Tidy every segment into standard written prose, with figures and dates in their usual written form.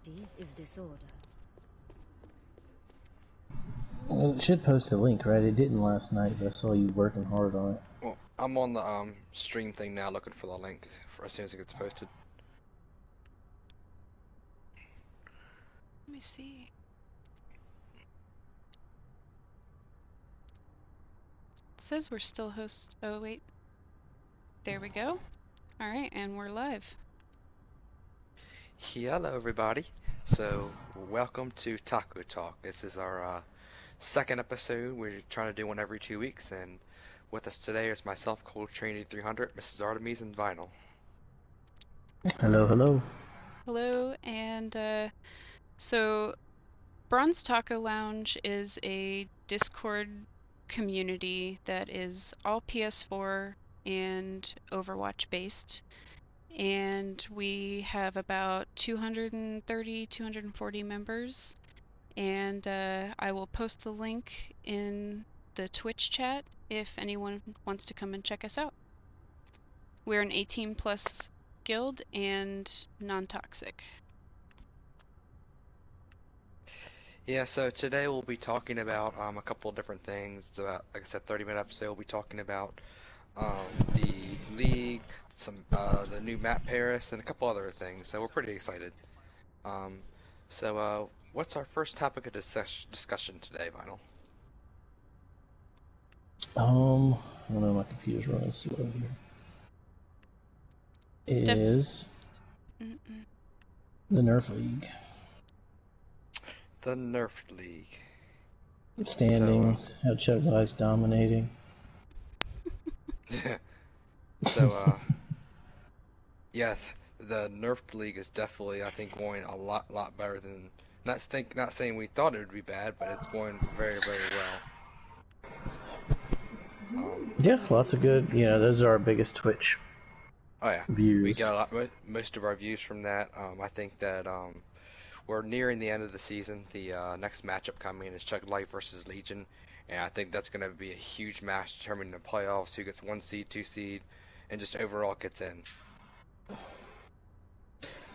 Insanity is disorder. Well, it should post a link, right? It didn't last night, but I saw you working hard on it. Well, I'm on the stream thing now, looking for the link for as soon as it gets posted. Let me see. It says we're still hosts. Oh wait, there we go. All right, and we're live. Hello, everybody. So, welcome to Taco Talk. This is our second episode. We're trying to do one every 2 weeks, and with us today is myself, Cold Train 300, Mrs. Artemis, and Vinyl. Hello, hello. Hello, and so Bronze Taco Lounge is a Discord community that is all PS4 and Overwatch based, and we have about 230, 240 members, and I will post the link in the Twitch chat if anyone wants to come and check us out. We're an 18 plus guild and non-toxic. Yeah, so today we'll be talking about a couple of different things. It's about, like I said, 30-minute episode. We'll be talking about the league, the new map Paris, and a couple other things. So we're pretty excited. So what's our first topic of discussion today, Vinyl? I don't know, my computer's running slow here. It is the Nerf League. The Nerf League. Standings, how Chug Life's dominating. So, yes, the Nerf League is definitely, I think, going a lot better than. Not saying we thought it would be bad, but it's going very, very well. Yeah, lots of good. You know, those are our biggest Twitch. Oh yeah, views. We got most of our views from that. I think that we're nearing the end of the season. The next matchup coming is Chug Life versus Legion, and I think that's going to be a huge match determining the playoffs, who gets 1 seed, 2 seed, and just overall gets in.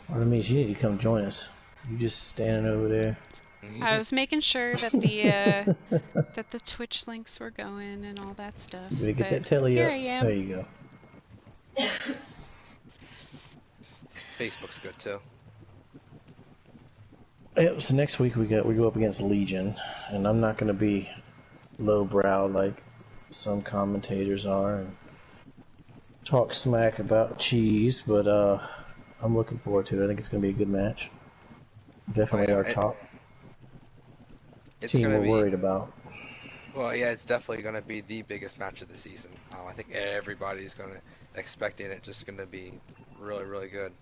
Well, that means you need to come join us. You just standing over there. I was making sure that the that the Twitch links were going and all that stuff. You better get that telly here up. I am. There you go. Facebook's good too. Yep, so next week we go up against Legion, and I'm not going to be lowbrow like some commentators are and talk smack about cheese, but I'm looking forward to it. I think it's going to be a good match. Definitely our top team we're worried about. Well, yeah, it's definitely going to be the biggest match of the season. I think everybody's going to expecting it just going to be really, really good.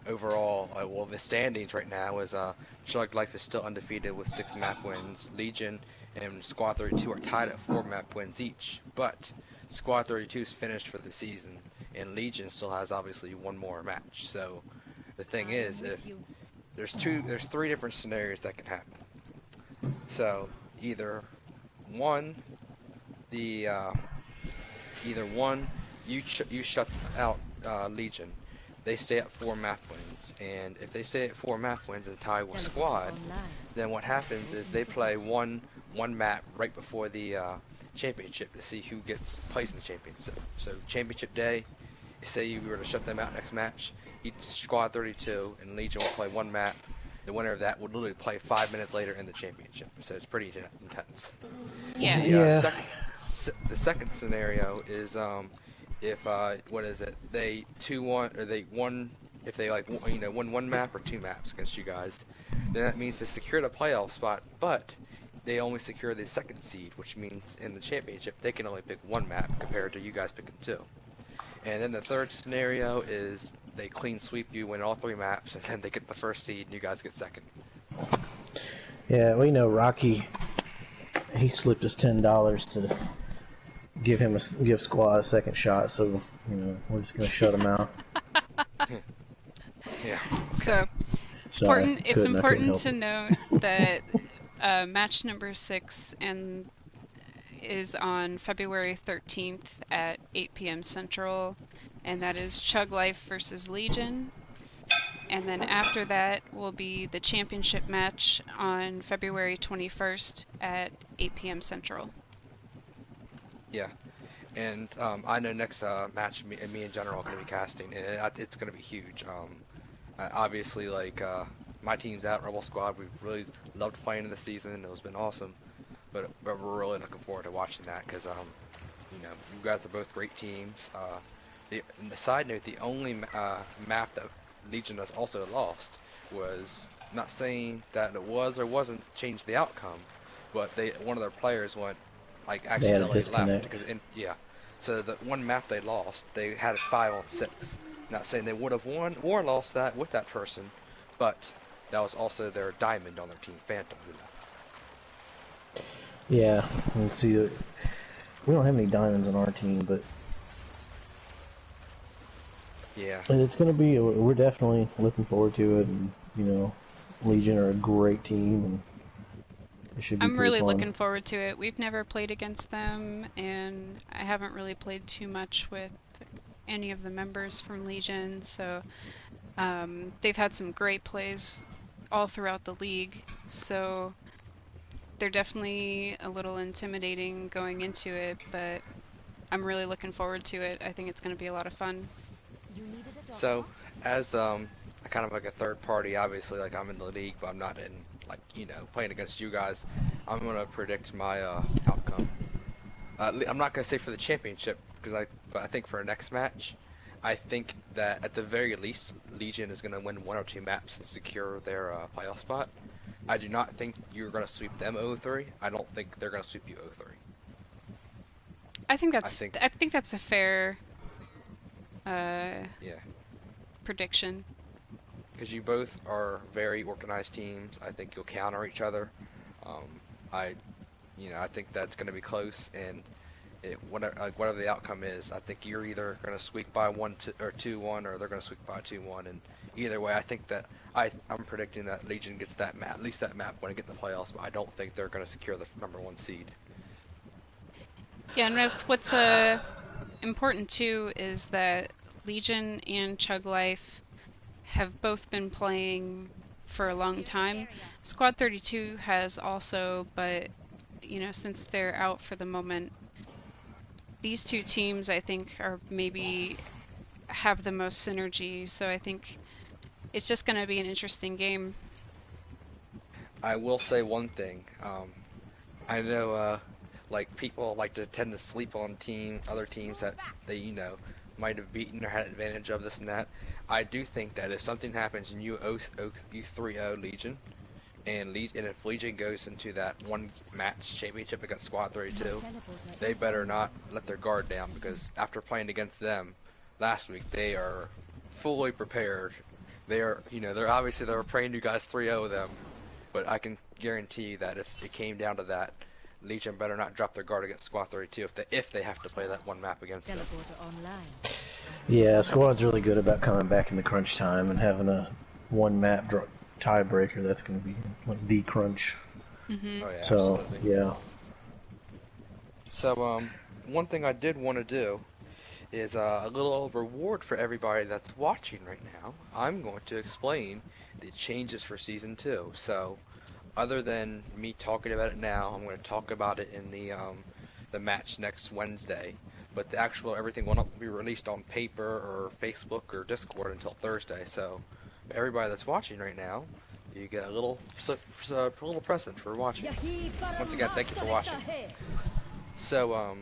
Overall, well, the standings right now is Chug Life is still undefeated with 6 map wins. Legion and Squad 32 are tied at 4 map wins each, but Squad 32 is finished for the season, and Legion still has obviously one more match. So the thing is, if there's 3 different scenarios that can happen. So either one, you shut out Legion. They stay at 4 map wins, and if they stay at 4 map wins and tie with Squad, then what happens is they play one map right before the championship to see who gets placed in the championship. So championship day, say you were to shut them out next match, each Squad 32 and Legion will play 1 map. The winner of that would literally play 5 minutes later in the championship. So it's pretty intense. Yeah. The second scenario is if what is it? They 2-1 or they won. If they won 1 map or 2 maps against you guys, then that means they secure the playoff spot. But they only secure the 2nd seed, which means in the championship they can only pick 1 map compared to you guys picking 2. And then the third scenario is they clean sweep you, win all 3 maps, and then they get the 1st seed and you guys get 2nd. Yeah, we know Rocky. He slipped us $10 to give Squad a 2nd shot, so we're just gonna shut him out. Yeah. So it's important to note that match number 6 is on February 13th at 8 p.m. Central, and that is Chug Life versus Legion. And then after that will be the championship match on February 21st at 8 p.m. Central. Yeah. And I know next match, me and General are going to be casting, and it's going to be huge. Obviously, like, my team's out, Rebel Squad. We really loved playing in the season. It's been awesome. But we're really looking forward to watching that because, you know, you guys are both great teams. And the side note, the only map that Legion has also lost was, not saying that it was or wasn't changed the outcome, but one of their players went, like, accidentally left. Yeah. So the one map they lost, they had 5 on 6. Not saying they would have won or lost that with that person, but that was also their diamond on their team, Phantom, who left. Yeah, and see, we don't have any diamonds on our team, but yeah, and it's gonna be. We're definitely looking forward to it, and you know, Legion are a great team, and it should be. I'm really fun. looking forward to it. We've never played against them, and I haven't really played too much with any of the members from Legion, so they've had some great plays all throughout the league, so they're definitely a little intimidating going into it, but I'm really looking forward to it. I think it's going to be a lot of fun. So, as kind of like a third party, obviously, like, I'm in the league, but I'm not in, like, you know, playing against you guys. I'm going to predict my outcome. I'm not going to say for the championship, but I think for our next match, I think that at the very least, Legion is going to win 1 or 2 maps and secure their playoff spot. I do not think you're going to sweep them 0-3. I don't think they're going to sweep you 0-3. I think that's a fair prediction. Because you both are very organized teams. I think you'll counter each other. I think that's going to be close, and whatever the outcome is, I think you're either going to squeak by 2-1, or they're going to squeak by 2-1, and either way, I think that I'm predicting that Legion gets that map, at least that map, when they get the playoffs. But I don't think they're going to secure the #1 seed. Yeah, and what's important too is that Legion and Chug Life have both been playing for a long time. Squad 32 has also, but you know, since they're out for the moment, these two teams I think are maybe have the most synergy, so I think it's just going to be an interesting game. I will say one thing. I know like, people like to tend to sleep on other teams that they, you know, might have beaten or had advantage of, this and that. I do think that if something happens and you 3-0 Legion, and if Legion goes into that one match championship against Squad 32, they better not let their guard down, because after playing against them last week, they are fully prepared. They are, you know, they're praying you guys 3-0 them, but I can guarantee you that if it came down to that, Legion better not drop their guard against Squad 32 if they have to play that one map against them. Yeah, Squad's really good about coming back in the crunch time and having a one map tiebreaker. That's going to be like the crunch. Mm-hmm. Oh, yeah, so absolutely. Yeah. So one thing I did want to do is a little reward for everybody that's watching right now. I'm going to explain the changes for Season 2. So, other than me talking about it now, I'm going to talk about it in the match next Wednesday. But the actual everything will not be released on paper or Facebook or Discord until Thursday. So, everybody that's watching right now, you get a little present for watching. Once again, thank you for watching. So, a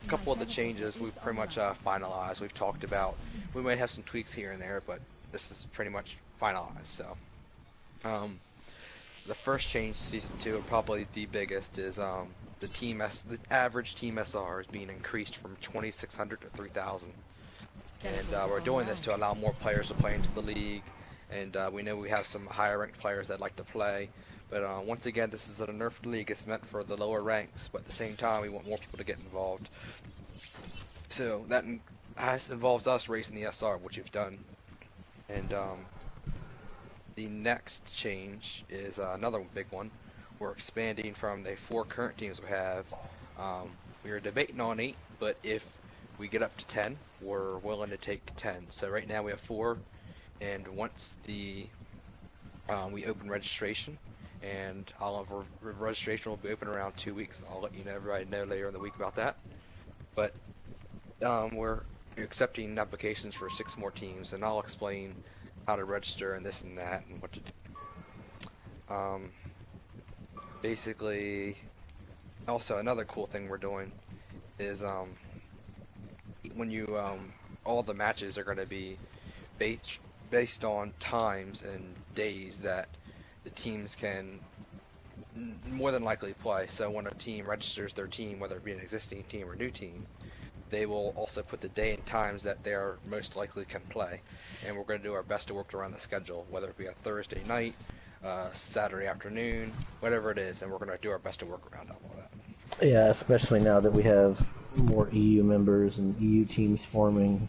couple of the changes we've pretty much finalized. We've talked about. We might have some tweaks here and there, but this is pretty much finalized. So, the first change to Season 2, and probably the biggest, is the average team SR is being increased from 2,600 to 3,000. And we're doing this to allow more players to play into the league. And we know we have some higher ranked players that like to play. But once again, this is a nerfed league. It's meant for the lower ranks, but at the same time, we want more people to get involved. So that involves us raising the SR, which we've done. And the next change is another big one. We're expanding from the 4 current teams we have. We were debating on 8, but if we get up to 10, we're willing to take 10. So right now we have 4 And once we open registration, and all of our registration will be open around 2 weeks. I'll let everybody know later in the week about that. But we're accepting applications for 6 more teams, and I'll explain how to register and this and that and what to do. Basically, also another cool thing we're doing is when you all the matches are going to be based on times and days that the teams can more than likely play. So when a team registers their team, whether it be an existing team or new team, they will also put the day and times that they are most likely can play. And we're going to do our best to work around the schedule, whether it be a Thursday night, Saturday afternoon, whatever it is, and we're going to do our best to work around all of that. Yeah, especially now that we have more EU members and EU teams forming,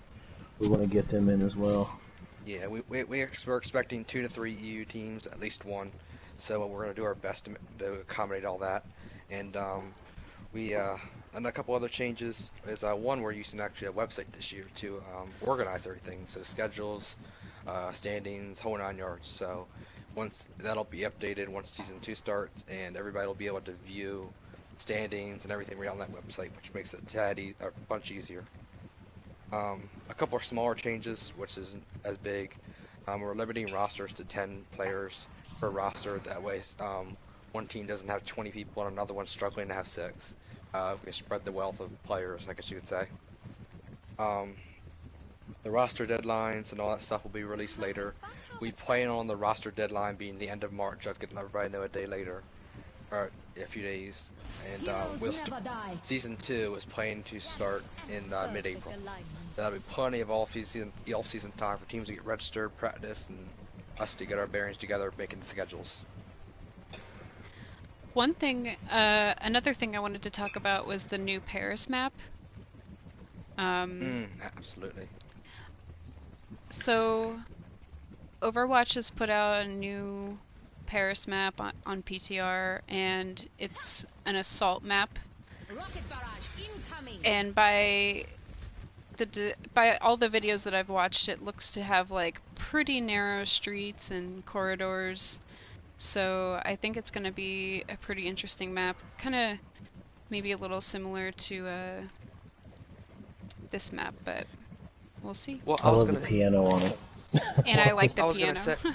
we want to get them in as well. Yeah, we're expecting 2 to 3 EU teams, at least one. So we're going to do our best to accommodate all that. And and a couple other changes is one, we're using actually a website this year to organize everything. So schedules, standings, whole 9 yards. So once that'll be updated once season 2 starts, and everybody will be able to view standings and everything right on that website, which makes it a bunch easier. A couple of smaller changes, which isn't as big. We're limiting rosters to 10 players per roster. That way, one team doesn't have 20 people and another one's struggling to have 6. We can spread the wealth of players, I guess you could say. The roster deadlines and all that stuff will be released later. We plan on the roster deadline being the end of March. I'll let everybody know a day later, or a few days. And season 2 is planned to start in mid-April. That'll be plenty of all-season time for teams to get registered, practice, and us to get our bearings together, making the schedules. Another thing I wanted to talk about was the new Paris map. Absolutely. So, Overwatch has put out a new Paris map on PTR, and it's an assault map. Rocket barrage incoming. And by all the videos that I've watched, it looks to have like pretty narrow streets and corridors. So I think it's going to be a pretty interesting map. Kind of maybe a little similar to this map, but we'll see. Well, I love the piano on it. And I like the I was piano. Gonna say,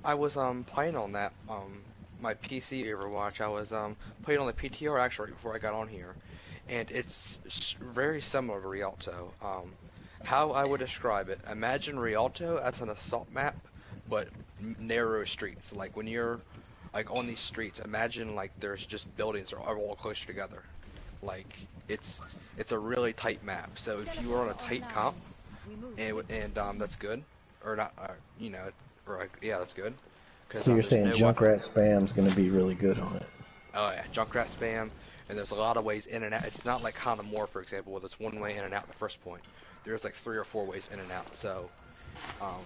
I was playing on that my PC Overwatch. I was playing on the PTR actually right before I got on here, and it's very similar to Rialto. How I would describe it: imagine Rialto as an assault map, but narrow streets. Like when you're like on these streets, imagine like there's just buildings that are all closer together. Like it's a really tight map. So if you were on a tight comp, and that's good, or not, yeah, that's good. So you're saying Junkrat Spam's going to be really good on it? Oh yeah, Junkrat Spam, and there's a lot of ways in and out. It's not like Con of War, for example, where it's one way in and out at the first point. There's like 3 or 4 ways in and out. So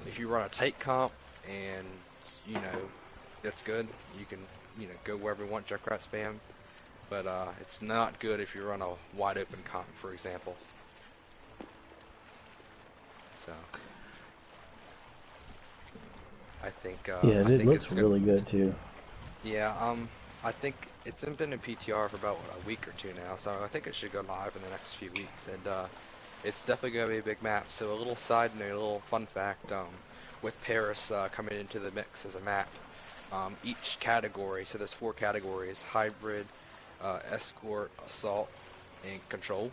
if you run a tight comp and that's good, you can go wherever you want, Junkrat Spam. But it's not good if you run a wide open comp, for example. So I think it looks really good too. Yeah, I think it's been in PTR for about a week or 2 now, so I think it should go live in the next few weeks, and it's definitely going to be a big map. So a little side note, a little fun fact, with Paris coming into the mix as a map, each category, so there's 4 categories: hybrid, escort, assault, and control.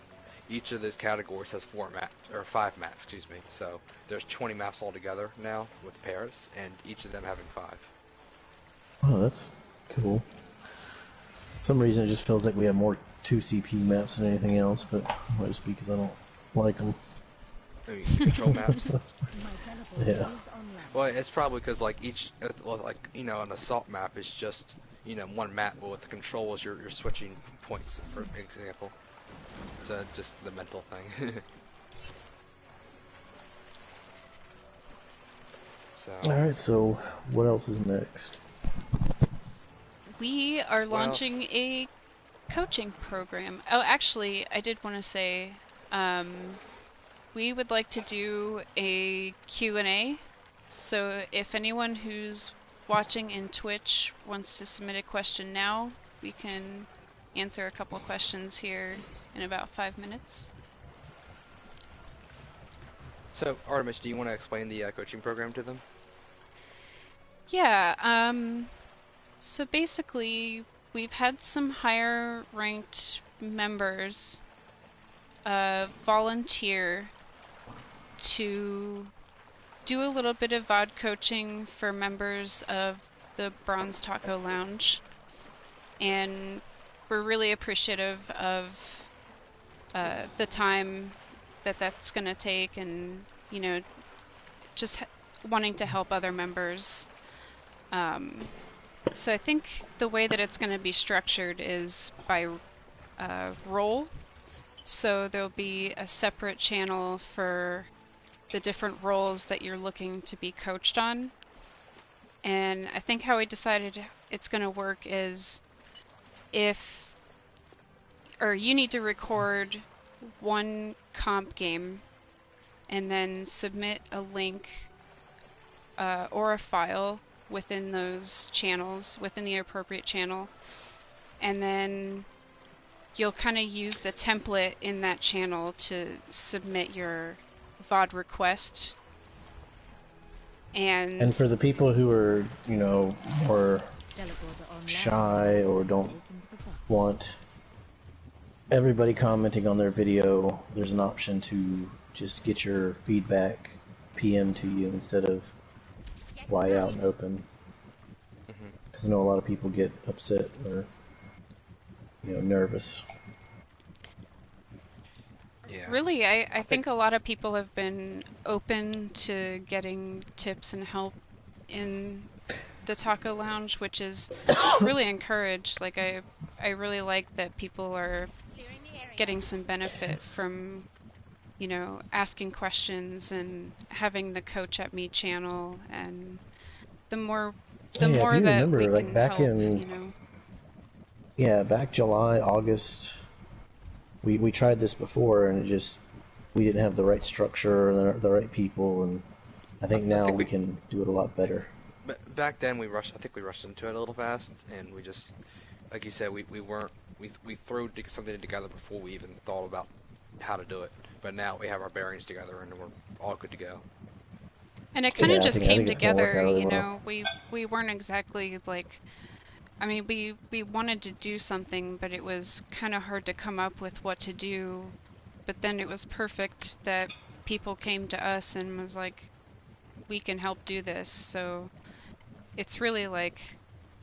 Each of those categories has 5 maps, excuse me. So there's 20 maps altogether now with Paris, and each of them having 5. Oh, that's cool. For some reason it just feels like we have more 2CP maps than anything else, but might just be because I don't like them. I mean, control maps. Yeah. Well, it's probably because like each, an assault map is just one map, but with the controls you're switching points, for example. So just the mental thing. So. All right. So what else is next? We are launching a coaching program. Oh, actually, I did want to say, we would like to do a Q&A So if anyone who's watching in Twitch wants to submit a question now, we can answer a couple questions here in about 5 minutes. So, Artemis, do you want to explain the coaching program to them? Yeah, so basically we've had some higher ranked members volunteer to do a little bit of VOD coaching for members of the Bronze Taco Lounge, and we're really appreciative of the time that that's going to take, and you know, just wanting to help other members. So I think the way that it's going to be structured is by role. So there'll be a separate channel for the different roles that you're looking to be coached on. And I think how we decided it's going to work is you need to record one comp game and then submit a link or a file within those channels, within the appropriate channel, and then you'll kind of use the template in that channel to submit your VOD request. And for the people who are, you know, more shy or don't want everybody commenting on their video, there's an option to just get your feedback PM to you instead of wide out and open. Because I know a lot of people get upset or, you know, nervous. Yeah. Really, I think a lot of people have been open to getting tips and help in the Taco Lounge, which is really encouraged. Like, I really like that people are getting some benefit from, you know, asking questions and having the Coach at Me channel, and the more If you that remember, we like can back help, in, you know. Yeah, back July, August, we tried this before, and we didn't have the right structure and the right people, and I think now we can do it a lot better. But back then I think we rushed into it a little fast, and we just, like you said, we threw something together before we even thought about how to do it. But now we have our bearings together, and we're all good to go. And it kind of just came together, really you well. know. We weren't exactly like, I mean, we wanted to do something, but it was kind of hard to come up with what to do. But then it was perfect that people came to us and was like, we can help do this. So it's really like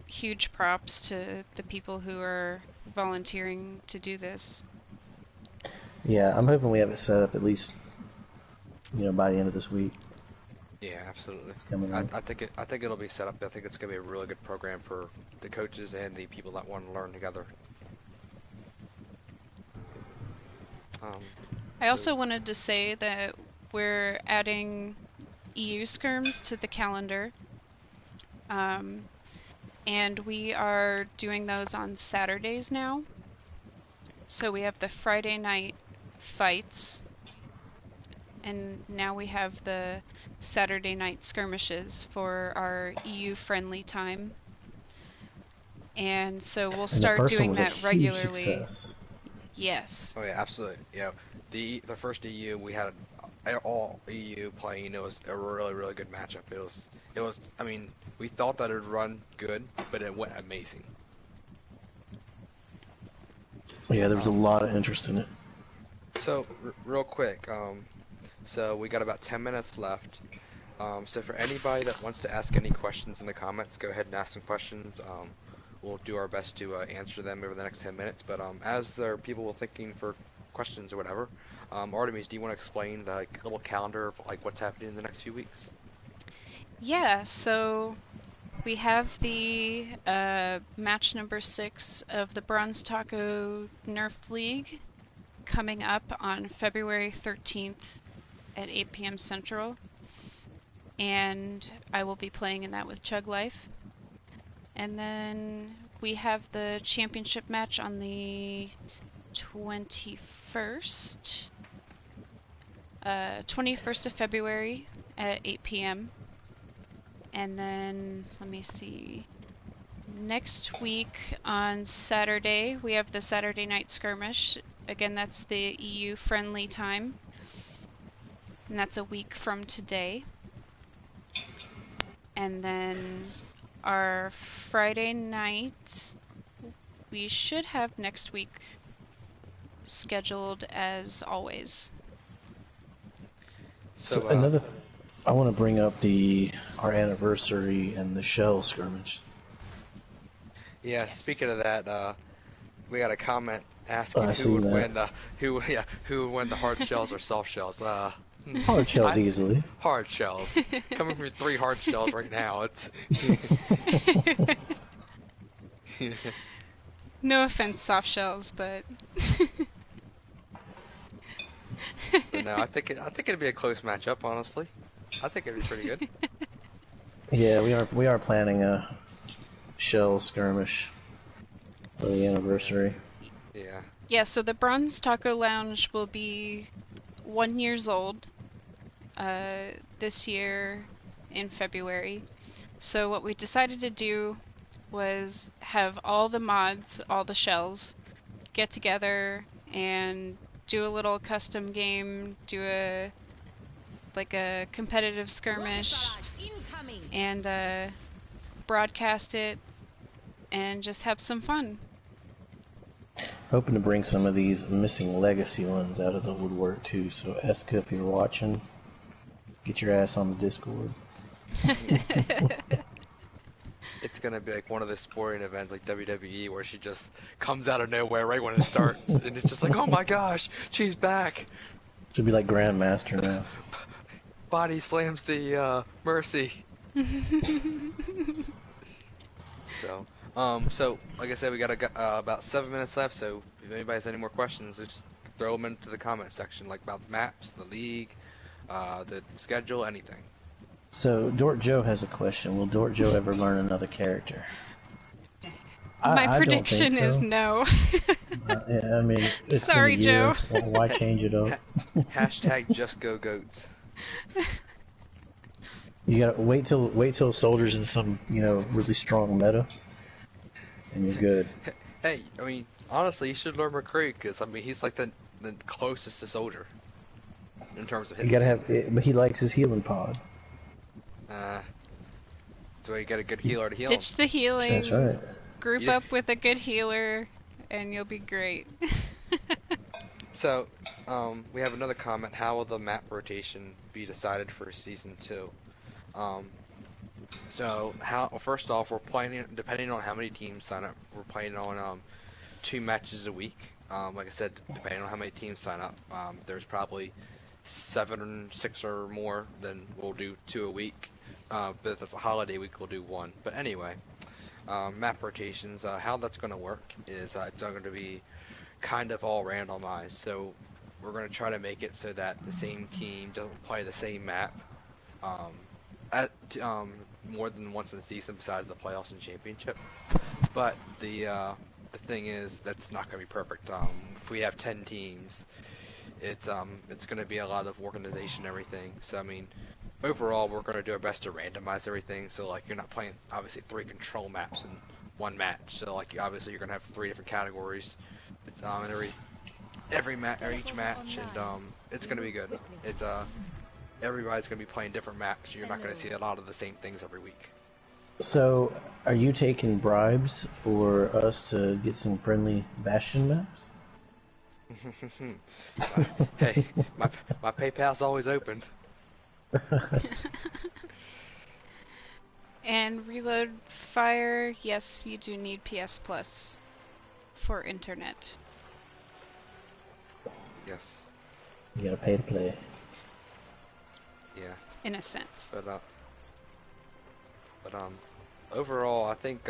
huge props to the people who are volunteering to do this. Yeah, I'm hoping we have it set up at least, you know, by the end of this week. Yeah, absolutely. Coming on. I think it'll be set up. I think it's gonna be a really good program for the coaches and the people that want to learn together. I also wanted to say that we're adding EU skirms to the calendar, and we are doing those on Saturdays now. So we have the Friday night fights, and now we have the Saturday night skirmishes for our EU friendly time. And so we'll start doing that regularly. Success. Yes. Oh yeah, absolutely. Yeah, the first EU we had all EU playing. It was a really good matchup. It was. I mean, we thought that it would run good, but it went amazing. Yeah, there was a lot of interest in it. So real quick, so we got about 10 minutes left. So for anybody that wants to ask any questions in the comments, go ahead and ask some questions. We'll do our best to answer them over the next 10 minutes. But as there are people thinking for questions or whatever, Artemis, do you want to explain the little calendar of like what's happening in the next few weeks? Yeah. So we have the match number 6 of the Bronze Taco Nerf League coming up on February 13th at 8 p.m. Central, and I will be playing in that with Chug Life. And then we have the championship match on the 21st of February at 8 p.m. And then, let me see. Next week on Saturday, we have the Saturday night skirmish. Again, that's the EU friendly time. And that's a week from today. And then our Friday night, we should have next week scheduled as always. So another, I want to bring up our anniversary and the shell skirmish. Yeah, Yes. speaking of that, we got a comment asking I who see would that. win who would win the hard shells or soft shells. Hard shells I- easily. Hard shells. Coming from 3 hard shells right now, it's No offense, soft shells, but but no, I think it'd be a close matchup, honestly. I think it'd be pretty good. Yeah, we are planning a shell skirmish for the anniversary. Yeah. yeah, so the Bronze Taco Lounge will be 1 year old this year in February. So what we decided to do was have all the mods, all the shells, get together and do a little custom game, do a competitive Rocket skirmish, barrage incoming. and broadcast it and just have some fun. Hoping to bring some of these missing legacy ones out of the woodwork too. So Eska, if you're watching, get your ass on the Discord. It's gonna be like one of the sporting events like WWE where she just comes out of nowhere right when it starts and it's just like, oh my gosh, she's back. Should be like Grandmaster now. Body slams the Mercy. So like I said, we got about 7 minutes left. So if anybody has any more questions, just throw them into the comment section, like about the maps, the league, the schedule, anything. So Dort Joe has a question. Will Dort Joe ever learn another character? My I don't prediction think is so. no. Yeah, I mean, it's Sorry, been a year. Joe. Why change it up? Hashtag just go goats. You gotta wait till Soldier's in some really strong meta, and you're good. Hey, I mean, honestly, you should learn McCree because I mean he's like the closest to Soldier in terms of his. You gotta have, but he likes his healing pod. So you get a good healer to heal Ditch the healing. That's right. Group Yeah. up with a good healer, and you'll be great. So, we have another comment. How will the map rotation be decided for season 2? So well, first off, we're planning, depending on how many teams sign up, we're planning on 2 matches a week. Like I said, depending on how many teams sign up, there's probably 6 or more, then we'll do 2 a week. But if it's a holiday week, we'll do 1. But anyway, map rotations, how that's going to work is it's going to be kind of all randomized. So we're going to try to make it so that the same team doesn't play the same map more than once in the season besides the playoffs and championship. But the thing is, that's not going to be perfect. If we have 10 teams, it's going to be a lot of organization and everything. So I mean, overall, we're going to do our best to randomize everything. So like, you're not playing obviously 3 control maps in one match. So like, obviously you're going to have 3 different categories. It's in each match, and it's going to be good. It's everybody's going to be playing different maps. You're not going to see a lot of the same things every week. So, are you taking bribes for us to get some friendly Bastion maps? Hey, my PayPal's always open. And Reload Fire, yes, you do need PS Plus for internet. Yes. You gotta pay to play. Yeah. In a sense. But overall, I think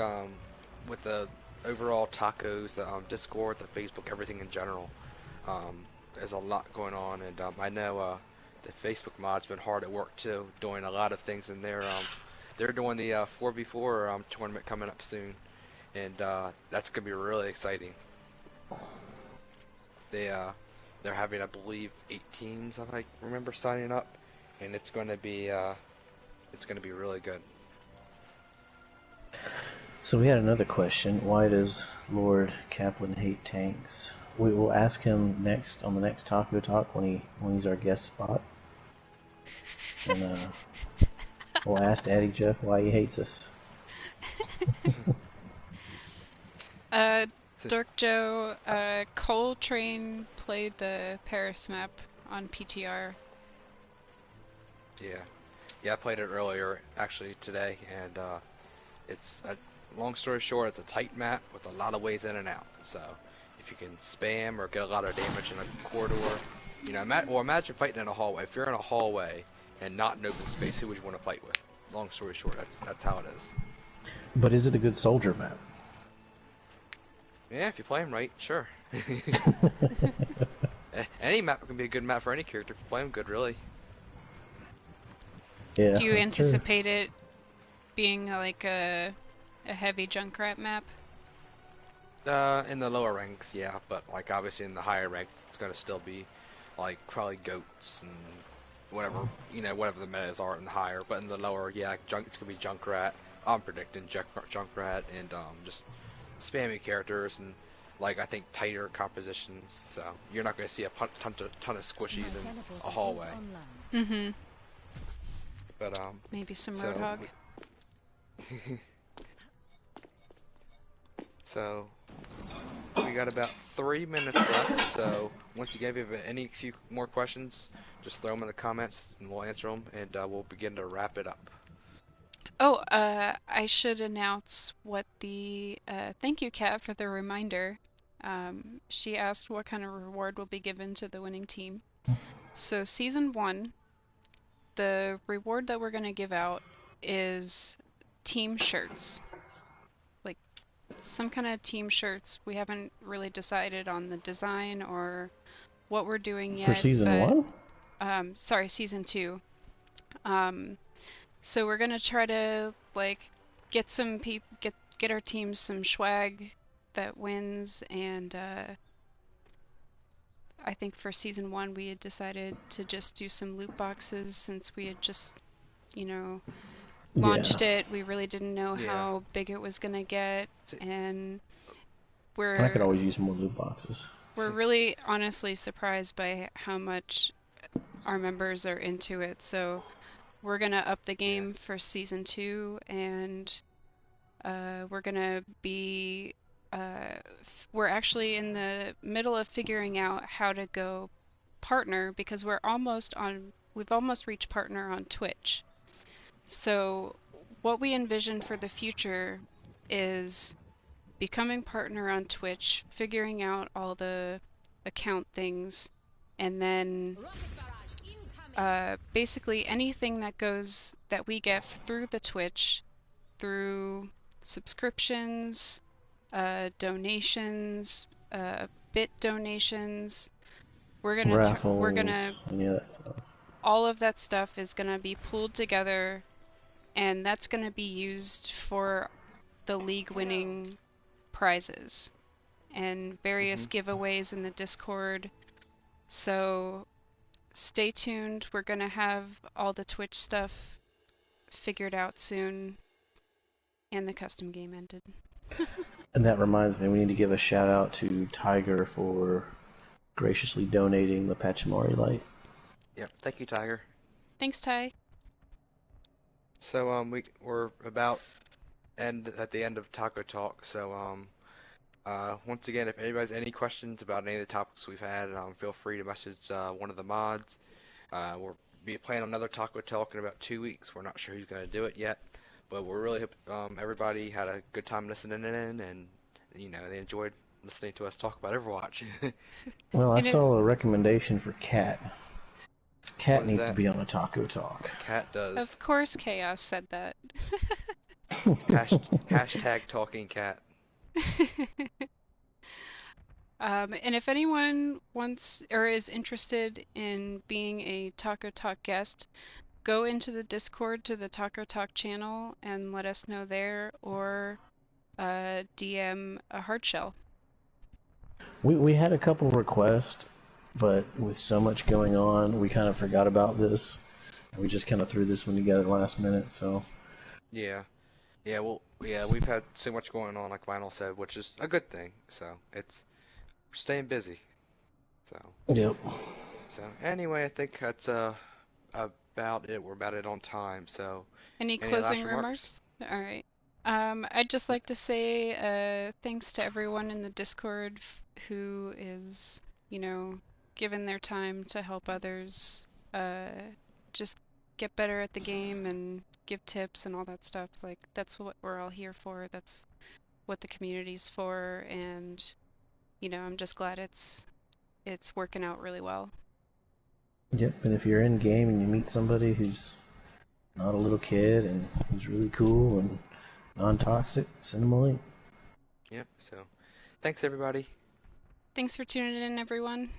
with the overall tacos, the Discord, the Facebook, everything in general, there's a lot going on, and I know the Facebook mod's been hard at work too, doing a lot of things in there. They're doing the 4v4 tournament coming up soon, and that's gonna be really exciting. They're having, I believe, 8 teams, if I remember, signing up, and it's gonna be really good. So we had another question. Why does Lord Kaplan hate tanks? We will ask him next on the next Taco Talk when he's our guest spot. And we'll ask Daddy Jeff why he hates us. Dork Joe, Coltrane played the Paris map on PTR. Yeah, I played it earlier, actually, today, and it's a long story short, it's a tight map with a lot of ways in and out. So if you can spam or get a lot of damage in a corridor, you know, imagine fighting in a hallway. If you're in a hallway and not in open space, who would you want to fight with? Long story short, that's how it is. But is it a good soldier map? Yeah, if you play him right, sure. Any map can be a good map for any character if you play him good, really. Yeah. Do you that's anticipate it being like a heavy Junkrat map? In the lower ranks, yeah, but like obviously in the higher ranks, it's gonna still be like probably goats and whatever, you know, whatever the metas are in the higher. But in the lower, yeah, it's gonna be Junkrat. I'm predicting Junkrat and just spammy characters and like I think tighter compositions. So you're not gonna see a ton of squishies in a hallway. Mm-hmm. But Maybe some so- Roadhog. So we got about 3 minutes left. So once again, if you have any few more questions, just throw them in the comments and we'll answer them, and we'll begin to wrap it up. Oh, I should announce what the thank you, Kat, for the reminder. She asked what kind of reward will be given to the winning team. So season 1, the reward that we're going to give out is team shirts. Like some kind of team shirts. We haven't really decided on the design or what we're doing yet. For season 1? Sorry, season 2. So we're gonna try to like get some get our teams some swag that wins, and I think for season 1 we had decided to just do some loot boxes since we had just, you know, launched it. We really didn't know how big it was gonna get, and I could always use more loot boxes. we're really honestly surprised by how much our members are into it. So we're gonna up the game for season 2, and we're gonna be we're actually in the middle of figuring out how to go partner, because we've almost reached partner on Twitch. So what we envision for the future is becoming partner on Twitch, figuring out all the account things, and then basically anything that we get through the Twitch, through subscriptions, donations, bit donations, Raffles, any of that stuff. all of that stuff is gonna be pooled together, and that's gonna be used for the league winning prizes and various giveaways in the Discord. So stay tuned. We're gonna have all the Twitch stuff figured out soon, and the custom game ended. And that reminds me, we need to give a shout out to Tiger for graciously donating the Pachimari light. Yep, thank you, Tiger. Thanks, Ty. So we're about at the end of Taco Talk. So once again, if anybody has any questions about any of the topics we've had, feel free to message one of the mods. We'll be planning another Taco Talk in about 2 weeks. We're not sure who's going to do it yet, but we're really hope everybody had a good time listening in, and you know they enjoyed listening to us talk about Overwatch. Well, I saw a recommendation for Cat. Cat needs to that? be on a Taco Talk. Cat does. Of course Chaos said that. Hashtag talking cat. And if anyone wants or is interested in being a Taco Talk guest, go into the Discord to the Taco Talk channel and let us know there, or DM a hardshell. We had a couple requests, but with so much going on, we kind of forgot about this. We just kind of threw this one together last minute, so... Yeah, Yeah, well, yeah, we've had so much going on, like Vinyl said, which is a good thing. So it's we're staying busy. So Yep. so anyway, I think that's about it. We're about it on time. So Any any last closing remarks? remarks? All right. I'd just like to say thanks to everyone in the Discord who is, you know, giving their time to help others just get better at the game and give tips and all that stuff. Like, that's what we're all here for. That's what the community's for. And, you know, I'm just glad it's working out really well. Yep. And if you're in game and you meet somebody who's not a little kid and who's really cool and non-toxic, send them a link. Yep. So thanks everybody. Thanks for tuning in, everyone.